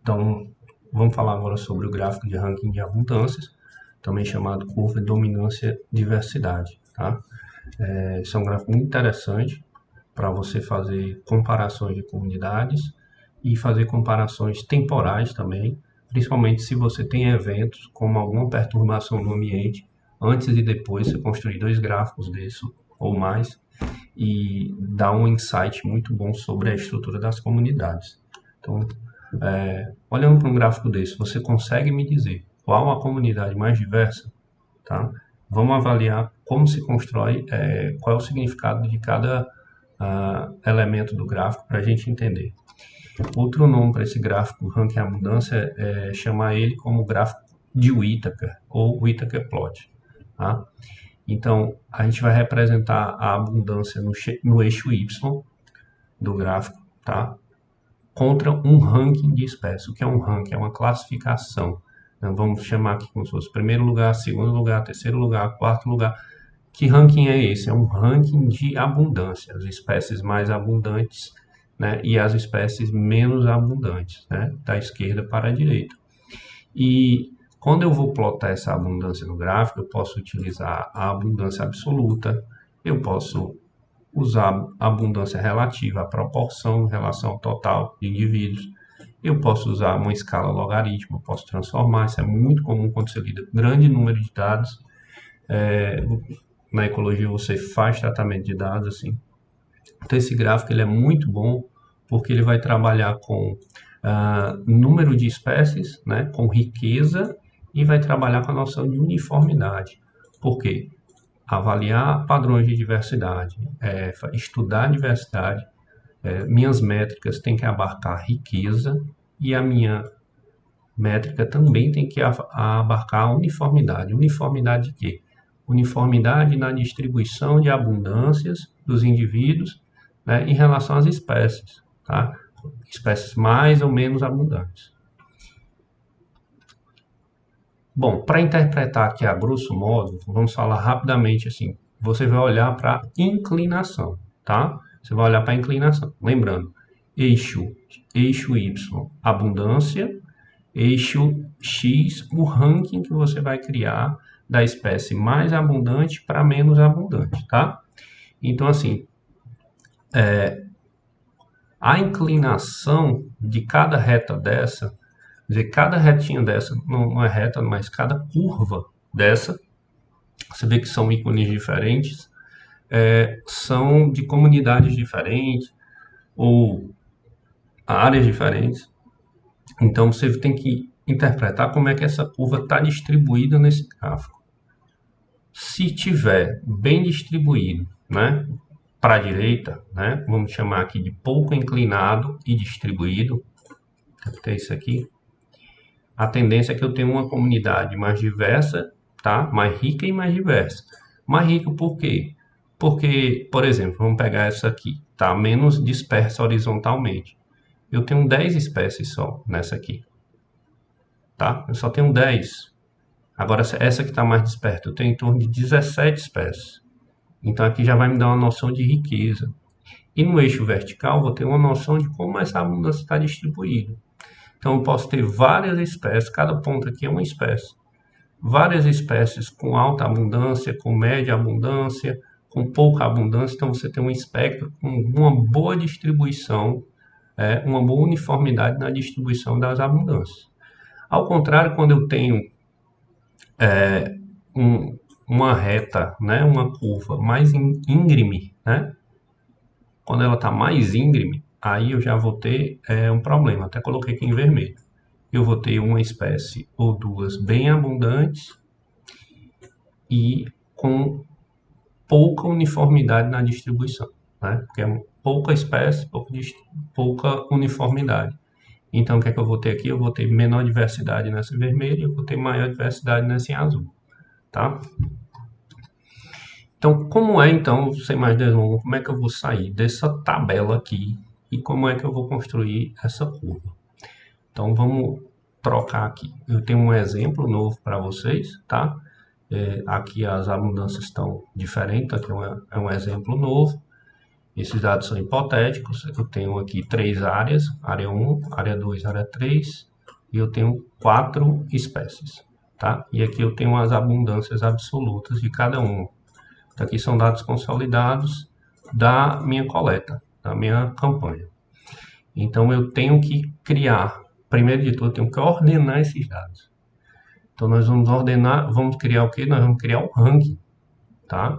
Então, vamos falar agora sobre o gráfico de ranking de abundâncias, também chamado curva de dominância diversidade, tá? Esse é um gráfico muito interessante para você fazer comparações de comunidades e fazer comparações temporais também, principalmente se você tem eventos como alguma perturbação no ambiente, antes e depois você construir dois gráficos desses ou mais e dar um insight muito bom sobre a estrutura das comunidades. Então, olhando para um gráfico desse, você consegue me dizer qual a comunidade mais diversa? Tá? Vamos avaliar como se constrói, qual é o significado de cada elemento do gráfico para a gente entender. Outro nome para esse gráfico ranking abundância é chamar ele como gráfico de Whittaker ou Whittaker plot. Tá? Então, a gente vai representar a abundância no eixo Y do gráfico, tá? Contra um ranking de espécies. O que é um ranking? É uma classificação. Então, vamos chamar aqui como se fosse primeiro lugar, segundo lugar, terceiro lugar, quarto lugar. Que ranking é esse? É um ranking de abundância, as espécies mais abundantes, né, e as espécies menos abundantes, né, da esquerda para a direita. E quando eu vou plotar essa abundância no gráfico, eu posso utilizar a abundância absoluta, eu posso usar a abundância relativa, a proporção em relação ao total de indivíduos. Eu posso usar uma escala logarítmica, eu posso transformar, isso é muito comum quando você lida com grande número de dados. Na ecologia você faz tratamento de dados assim. Então esse gráfico ele é muito bom porque ele vai trabalhar com número de espécies, né, com riqueza e vai trabalhar com a noção de uniformidade. Por quê? Avaliar padrões de diversidade, estudar a diversidade, minhas métricas têm que abarcar riqueza e a minha métrica também tem que abarcar a uniformidade. Uniformidade de quê? Uniformidade na distribuição de abundâncias dos indivíduos, né, em relação às espécies, tá? Espécies mais ou menos abundantes. Bom, para interpretar aqui a grosso modo, vamos falar rapidamente assim. Você vai olhar para a inclinação, tá? Você vai olhar para a inclinação. Lembrando, eixo Y, abundância, eixo X, o ranking que você vai criar da espécie mais abundante para menos abundante, tá? Então, assim, a inclinação de cada reta dessa, quer dizer, cada retinha dessa, não é reta, mas cada curva dessa, você vê que são ícones diferentes, são de comunidades diferentes ou áreas diferentes. Então, você tem que interpretar como é que essa curva está distribuída nesse gráfico. Se tiver bem distribuído, né, para a direita, né, vamos chamar aqui de pouco inclinado e distribuído, que é isso aqui, a tendência é que eu tenha uma comunidade mais diversa, tá, mais rica e mais diversa. Mais rica por quê? Porque, por exemplo, vamos pegar essa aqui, tá, menos dispersa horizontalmente. Eu tenho 10 espécies só nessa aqui, tá? Eu só tenho 10. Agora, essa que está mais dispersa, eu tenho em torno de 17 espécies. Então, aqui já vai me dar uma noção de riqueza. E no eixo vertical, vou ter uma noção de como essa abundância está distribuída. Então, eu posso ter várias espécies, cada ponto aqui é uma espécie. Várias espécies com alta abundância, com média abundância, com pouca abundância. Então, você tem um espectro com uma boa distribuição, uma boa uniformidade na distribuição das abundâncias. Ao contrário, quando eu tenho uma reta, né, uma curva mais íngreme, né, quando ela está mais íngreme, aí eu já vou ter um problema. Até coloquei aqui em vermelho. Eu vou ter uma espécie ou duas bem abundantes e com pouca uniformidade na distribuição, né? Porque é pouca espécie, pouca uniformidade. Então, o que é que eu vou ter aqui? Eu vou ter menor diversidade nessa vermelha e eu vou ter maior diversidade nessa em azul, tá? Então, como é, então, sem mais delongas, como é que eu vou sair dessa tabela aqui e como é que eu vou construir essa curva? Então, vamos trocar aqui. Eu tenho um exemplo novo para vocês, tá? Aqui as abundâncias estão diferentes, aqui é um exemplo novo. Esses dados são hipotéticos. Eu tenho aqui três áreas, área 1, área 2, área 3. e eu tenho 4 espécies, tá? E aqui eu tenho as abundâncias absolutas de cada uma. Então, aqui são dados consolidados da minha coleta, da minha campanha. Então, eu tenho que criar, primeiro de tudo, eu tenho que ordenar esses dados. Então, nós vamos ordenar, vamos criar o quê? Nós vamos criar o ranking, tá?